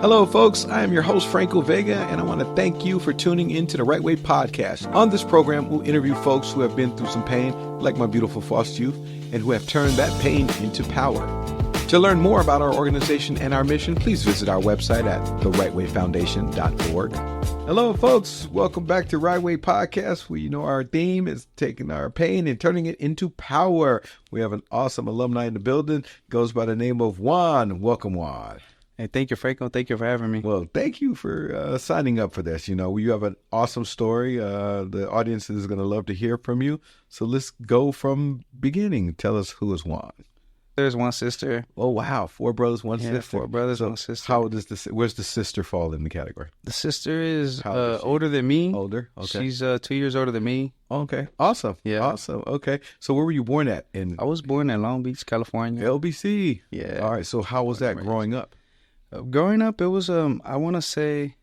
Hello, folks. I am your host, Franco Vega, and I want to thank you for tuning in to the RightWay Podcast. On this program, we'll interview folks who have been through some pain, like my beautiful foster youth, and who have turned that pain into power. To learn more about our organization and our mission, please visit our website at therightwayfoundation.org. Hello, folks. Welcome back to RightWay Podcast. Our theme is taking our pain and turning it into power. We have an awesome alumni in the building. Goes by the name of Juan. Welcome, Juan. Hey, thank you, Franco. Thank you for having me. Well, thank you for signing up for this. You have an awesome story. The audience is going to love to hear from you. So let's go from beginning. Tell us, who is Juan? There's one sister. Oh, wow. 4 brothers, one sister. 4 brothers, one sister. Where's the sister fall in the category? The sister is older than me. Older? Okay. She's 2 years older than me. Okay. Awesome. Yeah. Awesome. Okay. So where were you born at? I was born in Long Beach, California. LBC. Yeah. All right. So how was that growing up? Growing up, it was, I want to say,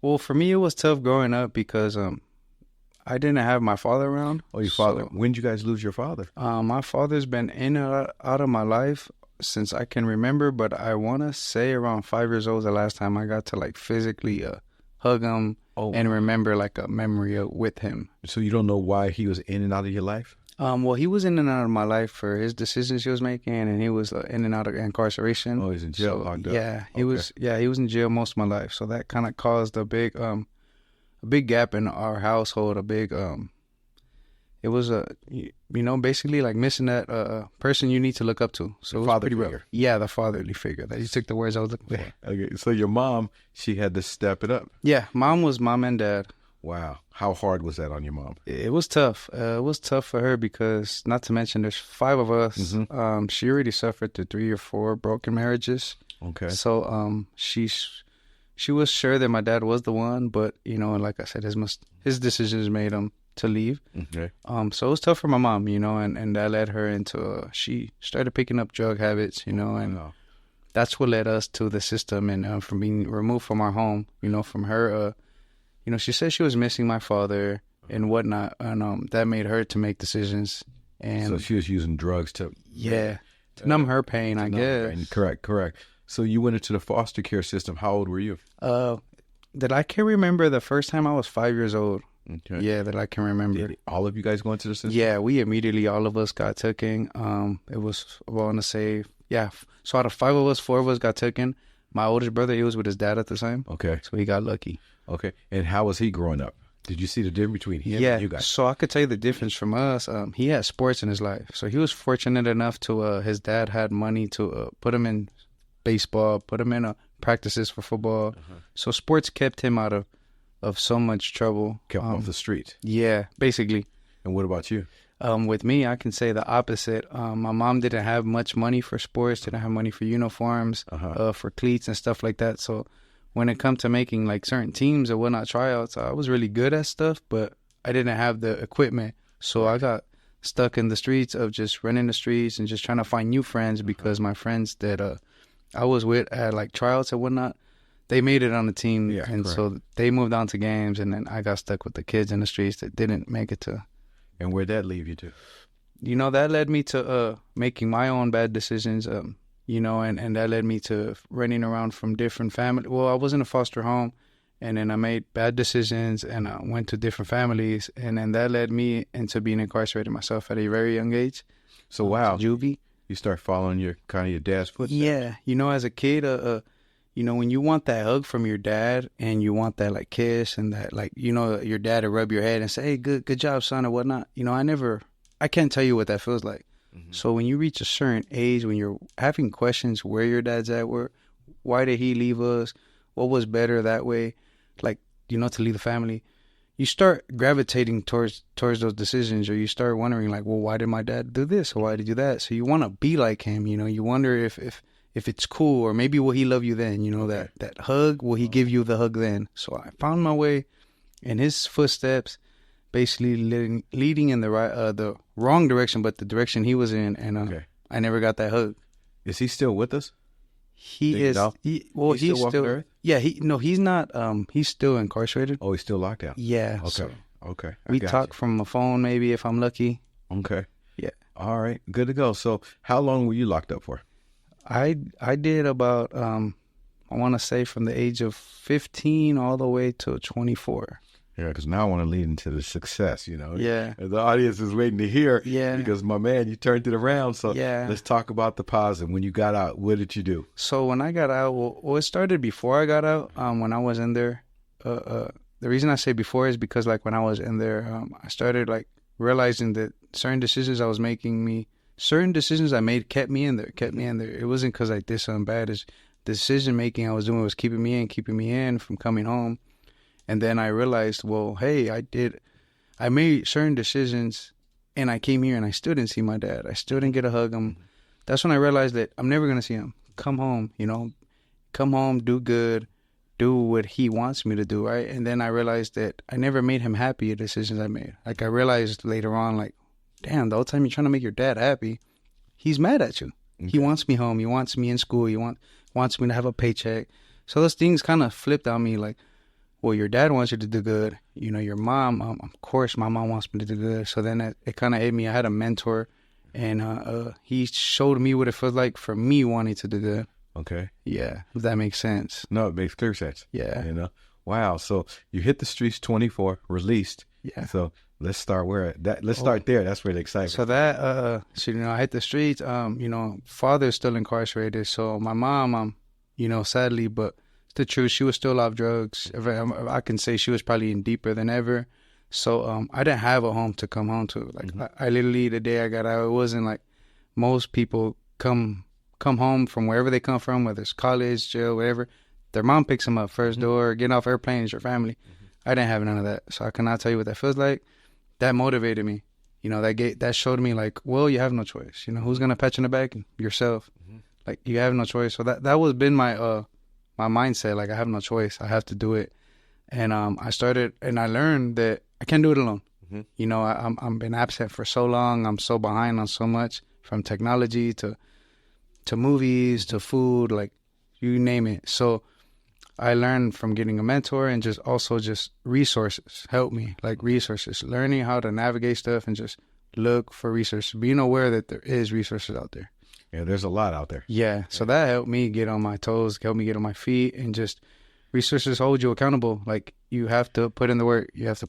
well, for me, it was tough growing up because I didn't have my father around. Oh, your father. When did you guys lose your father? My father's been in and out of my life since I can remember, but I want to say around 5 years old was the last time I got to physically hug him and remember a memory with him. So you don't know why he was in and out of your life? Well, he was in and out of my life for his decisions he was making, and he was in and out of incarceration. Oh, he's in jail, locked up. Yeah, he was in jail most of my life. So that kind of caused a big gap in our household. It was basically like missing that person you need to look up to. So it was pretty rough. Yeah, the fatherly figure. That you took the words I was looking for. Okay, so your mom, she had to step it up. Yeah, mom was mom and dad. Wow. How hard was that on your mom? It was tough. It was tough for her because, not to mention, there's 5 of us. Mm-hmm. She already suffered through 3 or 4 broken marriages. Okay. So she was sure that my dad was the one, but, like I said, his decisions made him to leave. Okay. So it was tough for my mom, and that led her into, she started picking up drug habits, and that's what led us to the system and from being removed from our home, from her, she said she was missing my father and whatnot, and that made her to make decisions. And so she was using drugs to numb her pain, I guess. Pain. Correct. So you went into the foster care system. How old were you? That I can remember the first time I was 5 years old. Okay. Yeah, that I can remember. Did all of you guys go into the system? Yeah, we immediately, all of us got taken. It was, I want to say, so out of 5 of us, 4 of us got taken. My oldest brother, he was with his dad at the time. Okay. So he got lucky. Okay. And how was he growing up? Did you see the difference between him and you guys? So I could tell you the difference from us. He had sports in his life. So he was fortunate enough to, his dad had money to put him in baseball, put him in practices for football. So sports kept him out of so much trouble. Kept him off the street. Yeah, basically. And what about you? With me, I can say the opposite. My mom didn't have much money for sports, didn't have money for uniforms, for cleats and stuff like that. So when it come to making certain teams or whatnot, tryouts, I was really good at stuff, but I didn't have the equipment. So I got stuck in the streets of just running the streets and just trying to find new friends because my friends that I was with at tryouts and whatnot, they made it on the team. Yeah, and correct. So they moved on to games, and then I got stuck with the kids in the streets that didn't make it to. And where'd that leave you to? That led me to making my own bad decisions, and that led me to running around from different families. Well, I was in a foster home, and then I made bad decisions, and I went to different families, and then that led me into being incarcerated myself at a very young age. So, wow. Juvie. You start following your dad's footsteps. Yeah. As a kid, when you want that hug from your dad and you want that kiss and that your dad to rub your head and say, hey, good job, son, or whatnot. I can't tell you what that feels like. Mm-hmm. So when you reach a certain age, when you're having questions where your dad's at, why did he leave us? What was better that way? To leave the family. You start gravitating towards those decisions, or you start wondering why did my dad do this? Or why did he do that? So you want to be like him, you wonder if it's cool, or maybe will he love you then? That hug, will he give you the hug then? So I found my way in his footsteps, basically leading in the wrong direction, but the direction he was in, and I never got that hug. Is he still with us? He is. He's still. Yeah. He's not. He's still incarcerated. Oh, he's still locked out. Yeah. Okay. Okay. We talk from a phone, maybe, if I'm lucky. Okay. Yeah. All right. Good to go. So, how long were you locked up for? I did about I want to say from the age of 15 all the way to 24. Yeah, because now I want to lead into the success, Yeah. The audience is waiting to hear. Yeah. Because, my man, you turned it around. So Yeah. let's talk about the positive. When you got out, what did you do? So when I got out, well, it started before I got out. When I was in there, the reason I say before is because like when I was in there, I started like realizing that certain decisions I made kept me in there. It wasn't because I did something bad. It's the decision making I was doing was keeping me in from coming home. And then I realized, well, hey, I made certain decisions and I came here and I still didn't see my dad. I still didn't get to hug him. That's when I realized that I'm never going to see him. Come home, come home, do good, do what he wants me to do, right? And then I realized that I never made him happy at decisions I made. Like I realized later on, like, damn, the whole time you're trying to make your dad happy, he's mad at you. Okay. He wants me home. He wants me in school. He wants me to have a paycheck. So those things kind of flipped on me like, well, your dad wants you to do good. Your mom, of course, my mom wants me to do good. So then it kind of hit me. I had a mentor, and he showed me what it feels like for me wanting to do good. Okay. Yeah, if that makes sense. No, it makes clear sense. Yeah. Wow. So you hit the streets 24, released. Yeah. So let's start start there. That's where the excitement. So that, I hit the streets. Father's still incarcerated. So my mom, sadly, but the truth, she was still off drugs. I can say she was probably in deeper than ever. So I didn't have a home to come home to. Like I literally, the day I got out, it wasn't like most people come home from wherever they come from, whether it's college, jail, whatever. Their mom picks them up first door, getting off airplanes, your family. I didn't have none of that. So I cannot tell you what that feels like. That motivated me. That showed me like, well, you have no choice. Who's gonna pat you in the back? Yourself. Like you have no choice. So that was been my my mindset. Like I have no choice. I have to do it. And I started, and I learned that I can't do it alone. I'm been absent for so long. I'm so behind on so much, from technology to movies to food, like you name it. So I learned from getting a mentor and just resources help me, like resources, learning how to navigate stuff and just look for resources, being aware that there is resources out there. Yeah, there's a lot out there. Yeah, so that helped me get on my toes, helped me get on my feet, and just resources hold you accountable. Like you have to put in the work. You have to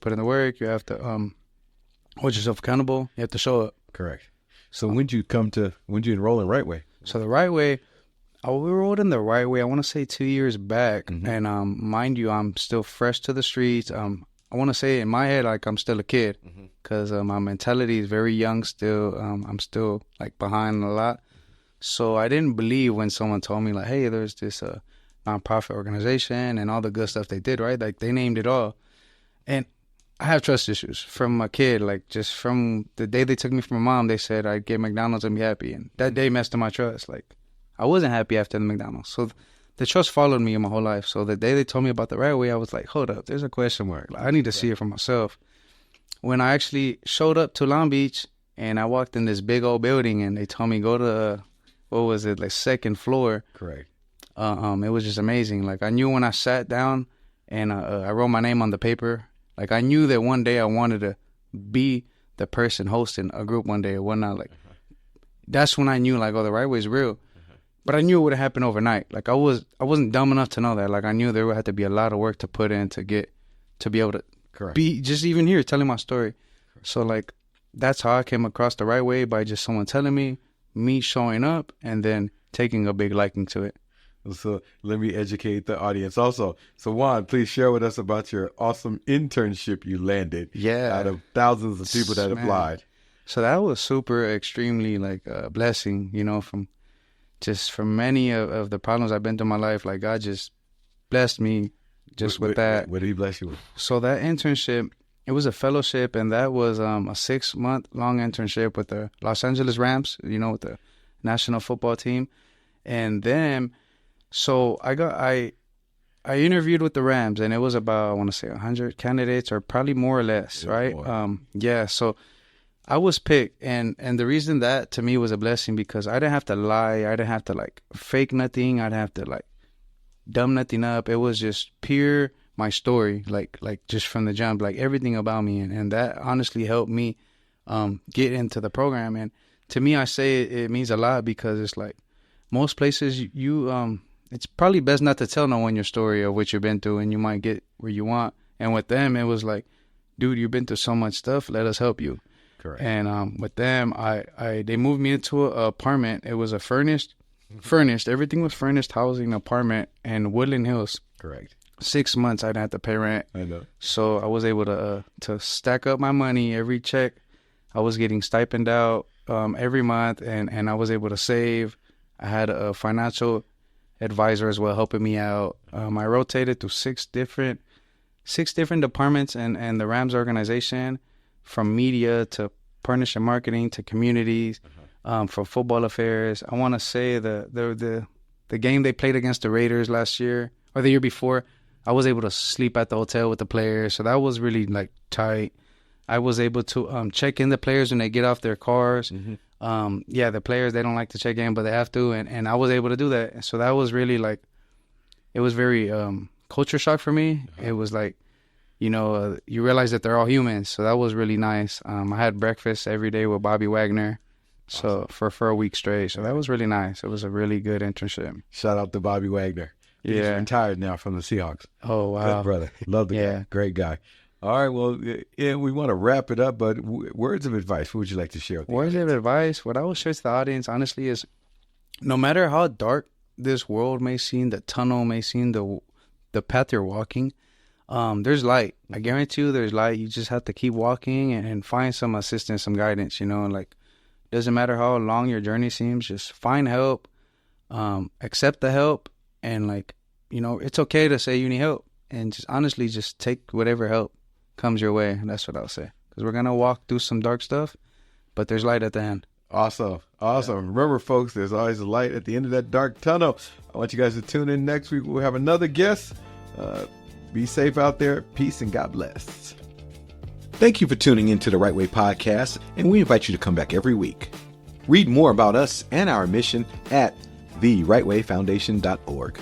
hold yourself accountable. You have to show up. Correct. So when did you enroll in RightWay? So the RightWay, I enrolled in the RightWay, I want to say 2 years back. And mind you, I'm still fresh to the streets. I want to say in my head, like I'm still a kid, because my mentality is very young still. I'm still like behind a lot. So I didn't believe when someone told me like, hey, there's this nonprofit organization and all the good stuff they did, right? Like they named it all. And I have trust issues from a kid. Like just from the day they took me from my mom, they said I'd get McDonald's and be happy. And that day messed up my trust. Like I wasn't happy after the McDonald's. So the trust followed me in my whole life. So the day they told me about the RightWay, I was like, hold up, there's a question mark. Like, I need to see it for myself. When I actually showed up to Long Beach and I walked in this big old building and they told me go to what was it, like second floor. Correct. It was just amazing. Like I knew when I sat down and I wrote my name on the paper, like I knew that one day I wanted to be the person hosting a group one day or whatnot. Like that's when I knew like, oh, the RightWay is real. But I knew it would have happened overnight. Like I wasn't dumb enough to know that. Like I knew there would have to be a lot of work to put in to be able to be just even here telling my story. So like that's how I came across the RightWay, by just someone telling me showing up, and then taking a big liking to it. So let me educate the audience also. So Juan, please share with us about your awesome internship you landed. Yeah. Out of thousands of people that applied. So that was super extremely like a blessing, from many of the problems I've been through in my life. Like God just blessed me with that. What did he bless you with? So that internship, it was a fellowship, and that was a 6-month long internship with the Los Angeles Rams, with the national football team. And then, so I interviewed with the Rams, and it was about, I want to say 100 candidates, or probably more or less, right? So I was picked, and the reason that to me was a blessing, because I didn't have to lie. I didn't have to like fake nothing. I didn't have to like dumb nothing up. It was just pure my story, like just from the jump, like everything about me, and that honestly helped me get into the program. And to me, I say it means a lot, because it's like most places you it's probably best not to tell no one your story of what you've been through, and you might get where you want. And with them, it was like, dude, you've been through so much stuff. Let us help you. Correct. And with them, they moved me into an apartment. It was a furnished, everything was furnished housing apartment in Woodland Hills. Correct. 6 months I didn't have to pay rent. I know. So I was able to stack up my money. Every check, I was getting stipend out every month, and I was able to save. I had a financial advisor as well helping me out. I rotated through six different departments and the Rams organization, from media to partnership marketing to communities, for football affairs. I want to say the game they played against the Raiders last year or the year before, I was able to sleep at the hotel with the players, so that was really like tight. I was able to check in the players when they get off their cars. The players, they don't like to check in, but they have to, and I was able to do that. So that was really like, it was very culture shock for me. It was like, you realize that they're all humans, so that was really nice. I had breakfast every day with Bobby Wagner, so for a week straight. So that was really nice. It was a really good internship. Shout out to Bobby Wagner. He's retired now from the Seahawks. Oh, wow. Good brother. Love the guy. Great guy. All right, well, we want to wrap it up, but words of advice, what would you like to share with Words of advice, what I would share to the audience, honestly, is no matter how dark this world may seem, the tunnel may seem, the path you're walking, there's light. I guarantee you there's light. You just have to keep walking and find some assistance, some guidance, like, doesn't matter how long your journey seems, just find help, accept the help, and like, it's okay to say you need help, and just honestly just take whatever help comes your way. And that's what I'll say, because we're gonna walk through some dark stuff, but there's light at the end. Awesome. Remember, folks, there's always a light at the end of that dark tunnel. I want you guys to tune in next week. We'll have another guest. Be safe out there. Peace and God bless. Thank you for tuning into the Right Way podcast, and we invite you to come back every week. Read more about us and our mission at therightwayfoundation.org.